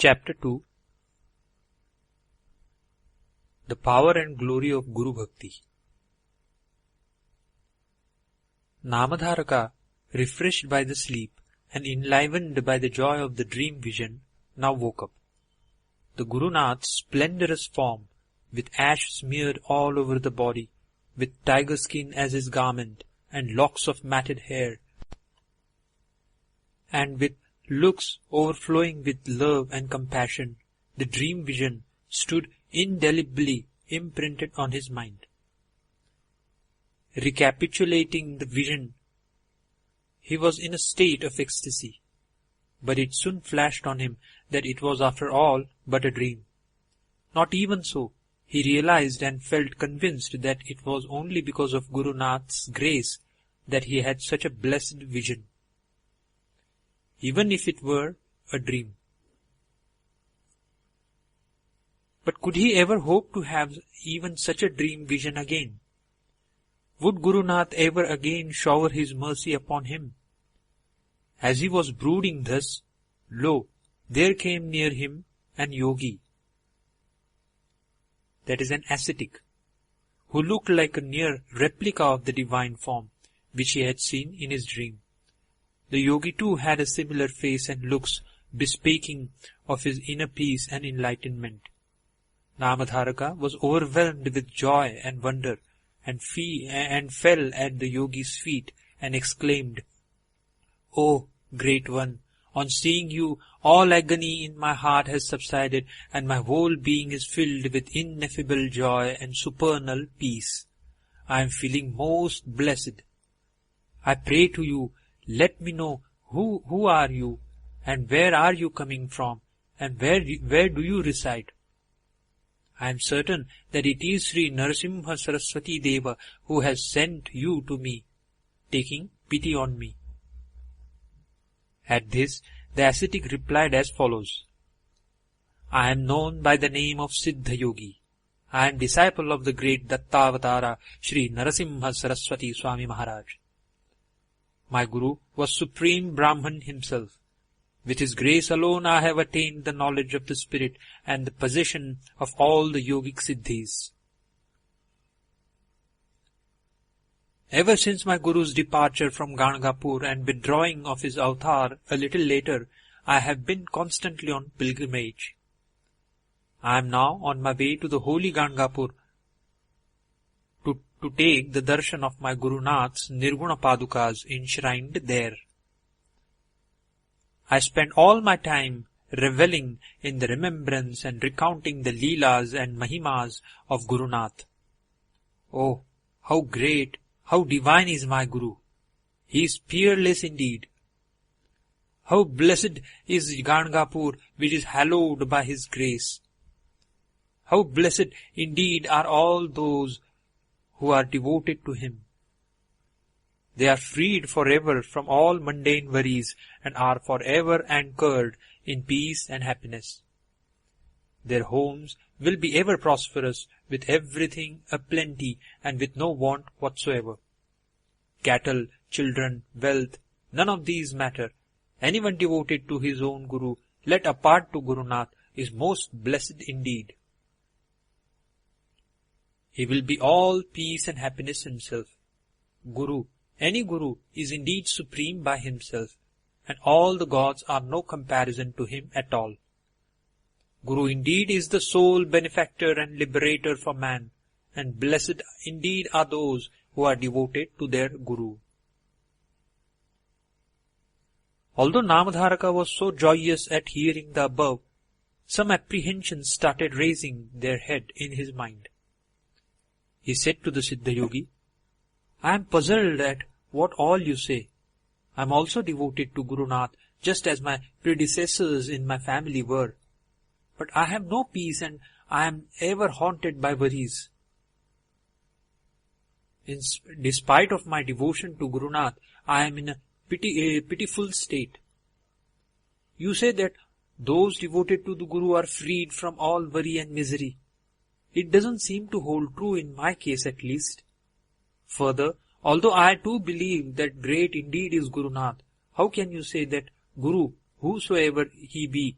Chapter 2. The Power and Glory of Guru Bhakti. Namadharaka, refreshed by the sleep and enlivened by the joy of the dream vision, now woke up. The Gurunath's splendorous form, with ash smeared all over the body, with tiger skin as his garment, and locks of matted hair, and with looks overflowing with love and compassion, the dream vision stood indelibly imprinted on his mind. Recapitulating the vision, he was in a state of ecstasy, but it soon flashed on him that it was after all but a dream. Not even so, he realized and felt convinced that it was only because of Guru Nath's grace that he had such a blessed vision, even if it were a dream. But could he ever hope to have even such a dream vision again? Would Guru Nath ever again shower his mercy upon him? As he was brooding thus, lo, there came near him an yogi, that is an ascetic, who looked like a near replica of the divine form which he had seen in his dream. The yogi too had a similar face and looks, bespeaking of his inner peace and enlightenment. Namadharaka was overwhelmed with joy and wonder, and fell at the yogi's feet and exclaimed, "O great one, on seeing you, all agony in my heart has subsided, and my whole being is filled with ineffable joy and supernal peace. I am feeling most blessed. I pray to you, let me know who are you, and where are you coming from, and where do you reside? I am certain that it is Shree Narasimha Saraswati Deva who has sent you to me, taking pity on me." At this, the ascetic replied as follows: "I am known by the name of Siddha Yogi. I am disciple of the great Dattavatara Shree Narasimha Saraswati Swami Maharaj. My Guru was Supreme Brahman himself. With his grace alone I have attained the knowledge of the spirit and the possession of all the yogic siddhis. Ever since my Guru's departure from Ganagapur and withdrawing of his avatar a little later, I have been constantly on pilgrimage. I am now on my way to the holy Ganagapur to take the darshan of my Guru Nath's Nirguna Padukas enshrined there. I spend all my time reveling in the remembrance and recounting the Leelas and Mahimas of Guru Nath. Oh, how great, how divine is my Guru! He is peerless indeed. How blessed is Ganagapur, which is hallowed by his grace! How blessed indeed are all those who are devoted to him! They are freed forever from all mundane worries and are forever anchored in peace and happiness. Their homes will be ever prosperous, with everything aplenty and with no want whatsoever. Cattle, children, wealth, none of these matter. Anyone devoted to his own Guru, let apart to Guru Nath, is most blessed indeed. He will be all peace and happiness himself. Guru, any Guru, is indeed supreme by himself, and all the gods are no comparison to him at all. Guru indeed is the sole benefactor and liberator for man, and blessed indeed are those who are devoted to their Guru." Although Namadharaka was so joyous at hearing the above, some apprehensions started raising their head in his mind. He said to the Siddha Yogi, "I am puzzled at what all you say. I am also devoted to Guru Nath, just as my predecessors in my family were. But I have no peace and I am ever haunted by worries. Despite of my devotion to Guru Nath, I am in a pitiful state. You say that those devoted to the Guru are freed from all worry and misery. It doesn't seem to hold true in my case at least. Further, although I too believe that great indeed is Guru Nath, how can you say that Guru, whosoever he be,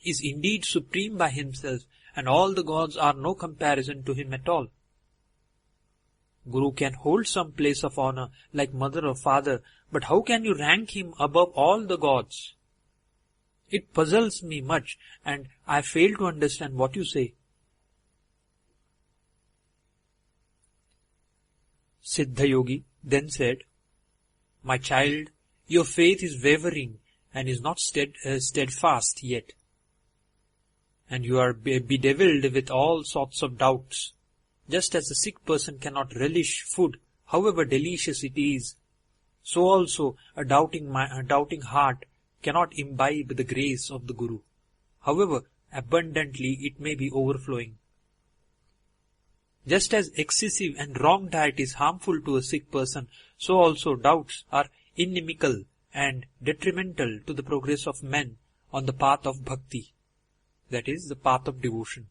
is indeed supreme by himself, and all the gods are no comparison to him at all. Guru can hold some place of honor like mother or father, but how can you rank him above all the gods? It puzzles me much, and I fail to understand what you say. Siddha Yogi then said, My child, your faith is wavering and is not steadfast yet, and you are bedeviled with all sorts of doubts. Just as a sick person cannot relish food, however delicious it is, so also a doubting heart cannot imbibe the grace of the Guru, however abundantly it may be overflowing. Just as excessive and wrong diet is harmful to a sick person, so also doubts are inimical and detrimental to the progress of men on the path of bhakti, that is, the path of devotion.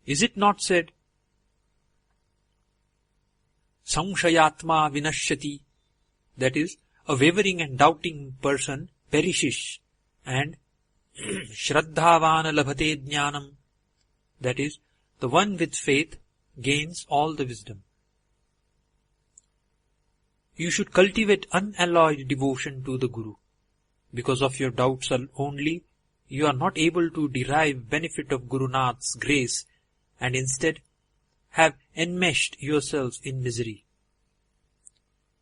Is it not said, Samshayatma vinashyati, that is, a wavering and doubting person perishes, and Shraddhavana labhate jnanam, that is, the one with faith gains all the wisdom. You should cultivate unalloyed devotion to the Guru. Because of your doubts only, you are not able to derive benefit of Guru Nath's grace, and instead have enmeshed yourselves in misery.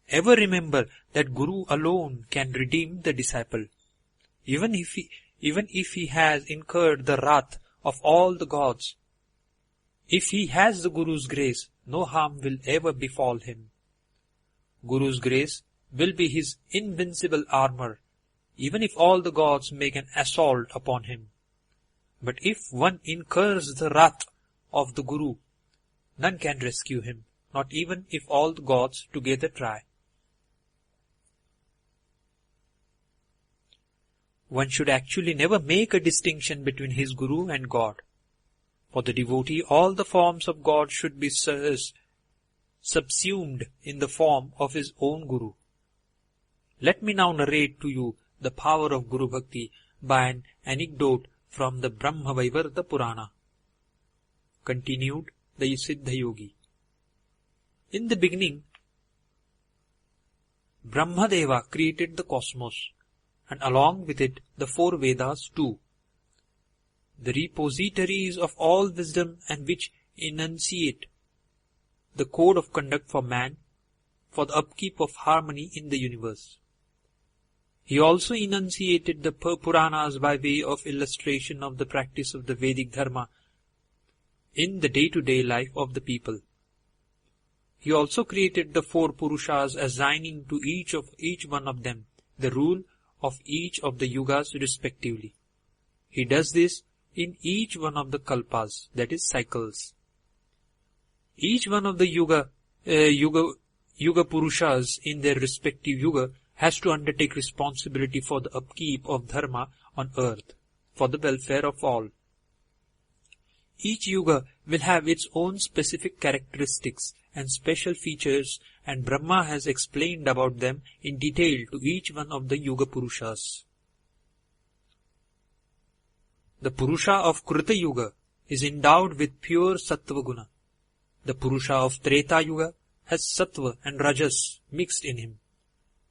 Ever remember that Guru alone can redeem the disciple, even if he has incurred the wrath of all the gods. If he has the Guru's grace, no harm will ever befall him. Guru's grace will be his invincible armor, even if all the gods make an assault upon him. But if one incurs the wrath of the Guru, none can rescue him, not even if all the gods together try. One should actually never make a distinction between his Guru and God. For the devotee, all the forms of God should be subsumed in the form of his own Guru. Let me now narrate to you the power of Guru Bhakti by an anecdote from the Brahma-Vaivarta Purana. Continued the Siddha Yogi. In the beginning, Brahmadeva created the cosmos, and along with it the four Vedas too, the repositories of all wisdom, and which enunciate the code of conduct for man, for the upkeep of harmony in the universe. He also enunciated the Puranas by way of illustration of the practice of the Vedic Dharma in the day-to-day life of the people. He also created the four Purushas, assigning to each one of them the rule of each of the yugas respectively. He does this in each one of the kalpas, that is cycles. Each one of the yuga Purushas in their respective yuga has to undertake responsibility for the upkeep of dharma on earth, for the welfare of all. Each yuga will have its own specific characteristics and special features, and Brahma has explained about them in detail to each one of the yuga Purushas. The Purusha of Krita Yuga is endowed with pure Sattva Guna. The Purusha of Treta Yuga has Sattva and Rajas mixed in him.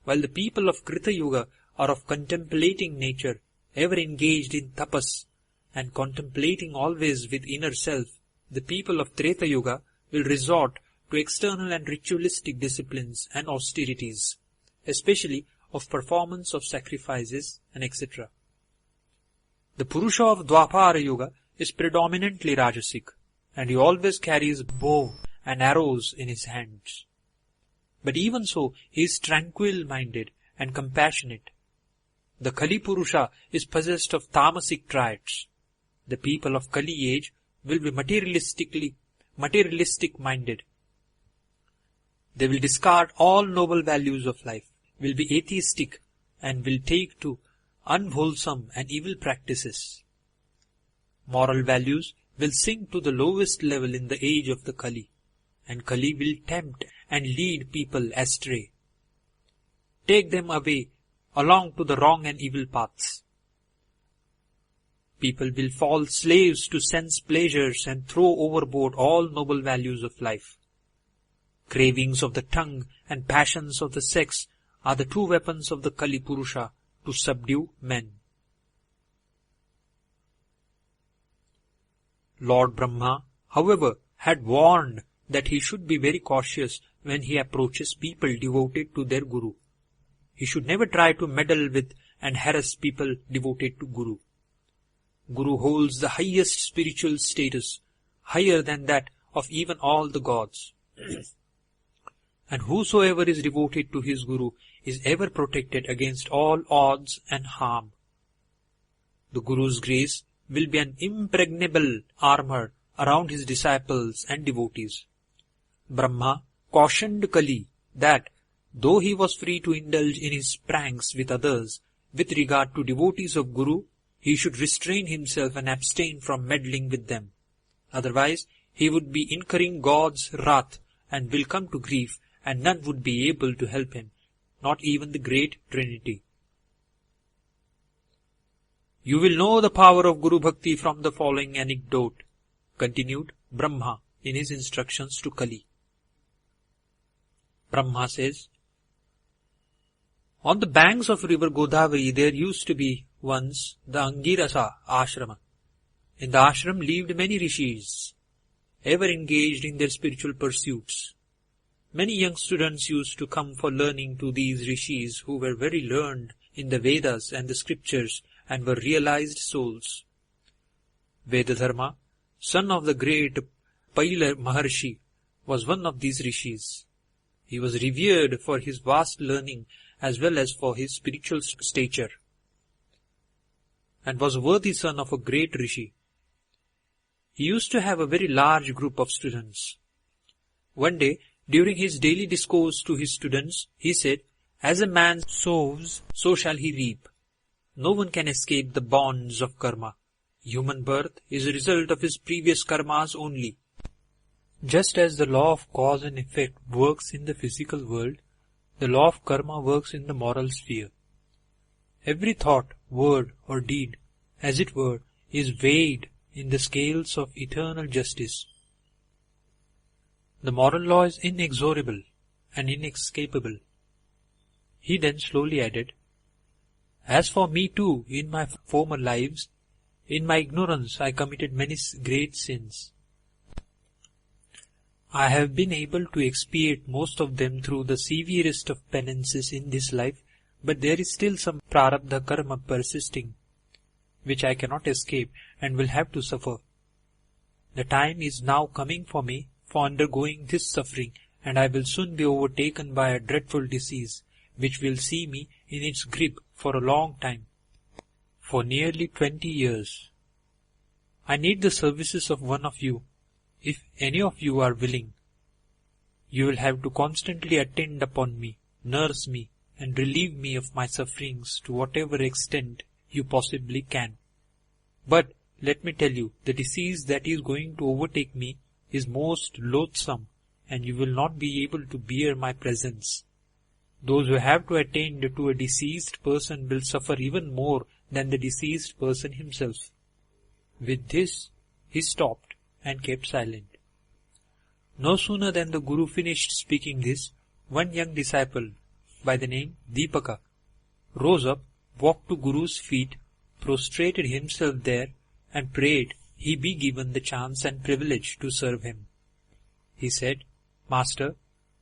While the people of Krita Yuga are of contemplating nature, ever engaged in tapas, and contemplating always with inner self, the people of Treta Yuga will resort to external and ritualistic disciplines and austerities, especially of performance of sacrifices and etc. The Purusha of Dwapara Yuga is predominantly Rajasic, and he always carries bow and arrows in his hands. But even so, he is tranquil-minded and compassionate. The Kali Purusha is possessed of tamasic traits. The people of Kali age will be materialistic-minded. They will discard all noble values of life, will be atheistic, and will take to unwholesome and evil practices. Moral values will sink to the lowest level in the age of the Kali, and Kali will tempt and lead people astray, take them away along to the wrong and evil paths. people will fall slaves to sense pleasures and throw overboard all noble values of life. Cravings of the tongue and passions of the sex are the two weapons of the Kali Purusha to subdue men. Lord Brahma, however, had warned that he should be very cautious when he approaches people devoted to their Guru. He should never try to meddle with and harass people devoted to Guru. Guru holds the highest spiritual status, higher than that of even all the gods. And whosoever is devoted to his Guru is ever protected against all odds and harm. The Guru's grace will be an impregnable armor around his disciples and devotees. Brahma cautioned Kali that, though he was free to indulge in his pranks with others, with regard to devotees of Guru, he should restrain himself and abstain from meddling with them. Otherwise, he would be incurring God's wrath and will come to grief, and none would be able to help him, not even the great Trinity. You will know the power of Guru Bhakti from the following anecdote, continued Brahma in his instructions to Kali. Brahma says, on the banks of river Godavari there used to be once the Angirasa ashrama. In the ashram lived many rishis, ever engaged in their spiritual pursuits. Many young students used to come for learning to these rishis who were very learned in the Vedas and the scriptures and were realized souls. Vedadharma, son of the great Paila Maharshi, was one of these rishis. He was revered for his vast learning as well as for his spiritual stature, and was a worthy son of a great rishi. He used to have a very large group of students. One day, during his daily discourse to his students, he said, as a man sows, so shall he reap. No one can escape the bonds of karma. Human birth is a result of his previous karmas only. Just as the law of cause and effect works in the physical world, the law of karma works in the moral sphere. Every thought, word or deed, as it were, is weighed in the scales of eternal justice. The moral law is inexorable and inescapable. He then slowly added, as for me too, in my former lives, in my ignorance I committed many great sins. I have been able to expiate most of them through the severest of penances in this life, but there is still some prarabdha karma persisting, which I cannot escape and will have to suffer. The time is now coming for me for undergoing this suffering, and I will soon be overtaken by a dreadful disease, which will see me in its grip for a long time, for nearly 20 years. I need the services of one of you. If any of you are willing, you will have to constantly attend upon me, nurse me, and relieve me of my sufferings to whatever extent you possibly can. But let me tell you, the disease that is going to overtake me is most loathsome, and you will not be able to bear my presence. Those who have to attend to a deceased person will suffer even more than the deceased person himself. With this, he stopped and kept silent. No sooner than the Guru finished speaking this, one young disciple by the name Deepaka rose up, walked to Guru's feet, prostrated himself there, and prayed he be given the chance and privilege to serve him. He said, Master,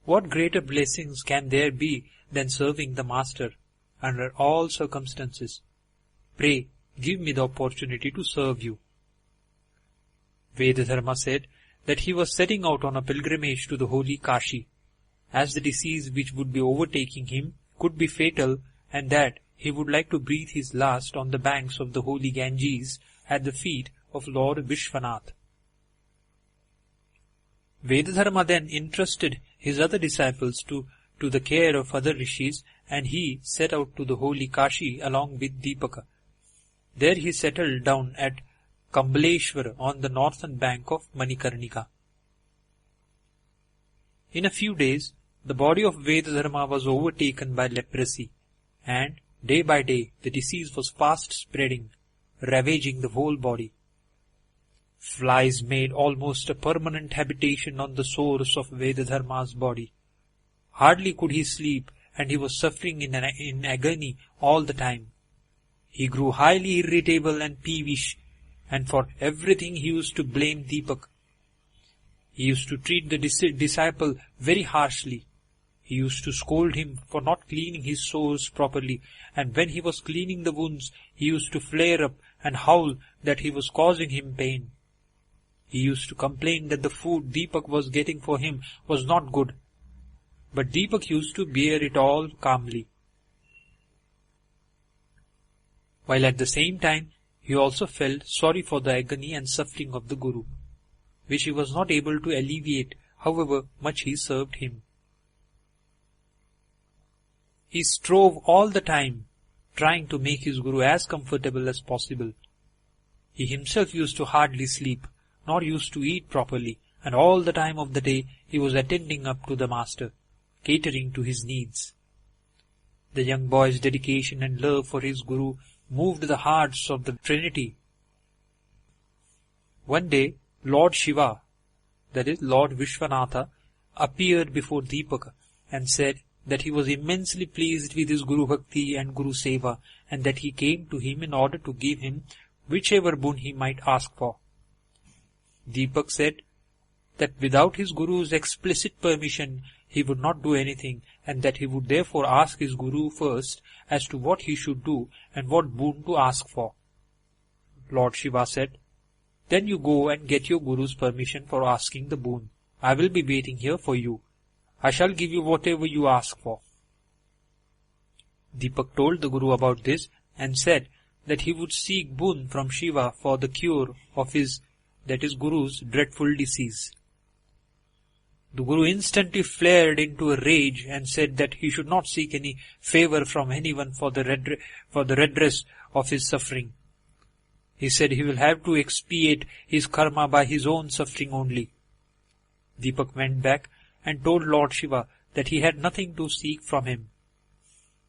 what greater blessings can there be than serving the Master under all circumstances? Pray, give me the opportunity to serve you. Vedadharma said that he was setting out on a pilgrimage to the holy Kashi, as the disease which would be overtaking him could be fatal, and that he would like to breathe his last on the banks of the holy Ganges at the feet of Lord Vishwanath. Vedadharma then entrusted his other disciples to the care of other rishis, and he set out to the holy Kashi along with Deepaka. There he settled down at Kambaleshwar on the northern bank of Manikarnika. In a few days, the body of Vedadharma was overtaken by leprosy, and day by day the disease was fast spreading, ravaging the whole body. Flies made almost a permanent habitation on the sores of Vedadharma's body. Hardly could he sleep, and he was suffering in agony all the time. He grew highly irritable and peevish, and for everything he used to blame Deepak. He used to treat the disciple very harshly. He used to scold him for not cleaning his sores properly, and when he was cleaning the wounds, he used to flare up and howl that he was causing him pain. He used to complain that the food Deepak was getting for him was not good. But Deepak used to bear it all calmly. While at the same time, he also felt sorry for the agony and suffering of the Guru, which he was not able to alleviate, however much he served him. He strove all the time, trying to make his Guru as comfortable as possible. He himself used to hardly sleep, nor used to eat properly, and all the time of the day he was attending up to the Master, catering to his needs. The young boy's dedication and love for his Guru moved the hearts of the Trinity. One day, Lord Shiva, that is Lord Vishwanatha, appeared before Deepak and said that he was immensely pleased with his Guru Bhakti and Guru Seva, and that he came to him in order to give him whichever boon he might ask for. Deepak said that without his Guru's explicit permission he would not do anything, and that he would therefore ask his Guru first as to what he should do and what boon to ask for. Lord Shiva said, "Then you go and get your Guru's permission for asking the boon. I will be waiting here for you. I shall give you whatever you ask for." Deepak told the Guru about this and said that he would seek boon from Shiva for the cure of his, that is Guru's, dreadful disease. The Guru instantly flared into a rage and said that he should not seek any favour from anyone for the redress of his suffering. He said he will have to expiate his karma by his own suffering only. Deepak went back and told Lord Shiva that he had nothing to seek from him.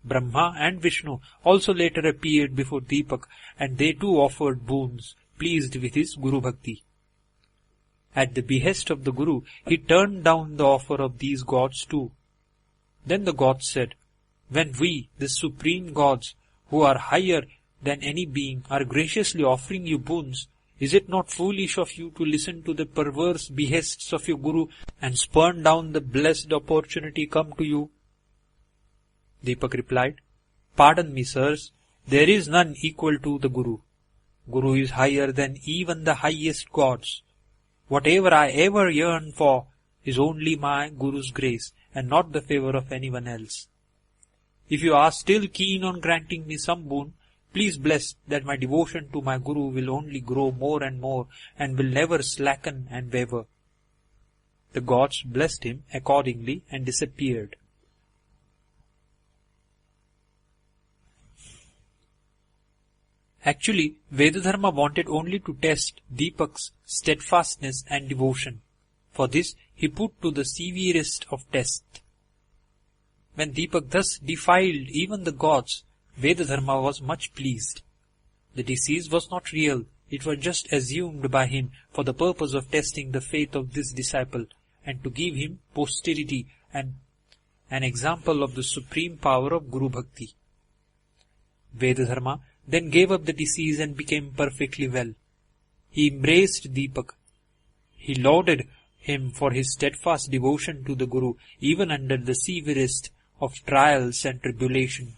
Brahma and Vishnu also later appeared before Deepak, and they too offered boons, pleased with his Guru Bhakti. At the behest of the Guru, he turned down the offer of these gods too. Then the gods said, "When we, the supreme gods, who are higher than any being, are graciously offering you boons, is it not foolish of you to listen to the perverse behests of your Guru and spurn down the blessed opportunity come to you?" Deepak replied, "Pardon me, sirs, there is none equal to the Guru. Guru is higher than even the highest gods. Whatever I ever yearn for is only my Guru's grace and not the favour of anyone else. If you are still keen on granting me some boon, please bless that my devotion to my Guru will only grow more and more and will never slacken and waver." The gods blessed him accordingly and disappeared. Actually, Vedadharma wanted only to test Deepak's steadfastness and devotion. For this, he put to the severest of tests. When Deepak thus defied even the gods, Vedadharma was much pleased. The disease was not real, it was just assumed by him for the purpose of testing the faith of this disciple and to give him posterity and an example of the supreme power of Guru Bhakti. Vedadharma then gave up the disease and became perfectly well. He embraced Deepak. He lauded him for his steadfast devotion to the Guru even under the severest of trials and tribulation.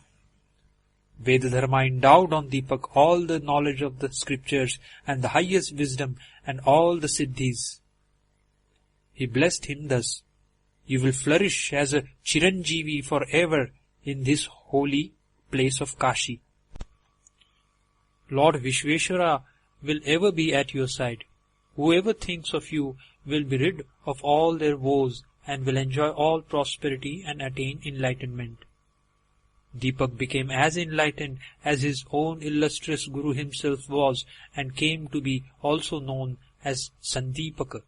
Vedadharma endowed on Deepak all the knowledge of the scriptures and the highest wisdom and all the siddhis. He blessed him thus, "You will flourish as a Chiranjeevi forever in this holy place of Kashi. Lord Vishveshwara will ever be at your side. Whoever thinks of you will be rid of all their woes and will enjoy all prosperity and attain enlightenment." Deepak became as enlightened as his own illustrious Guru himself was and came to be also known as Sandipaka.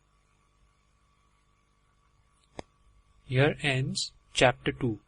Here ends Chapter 2.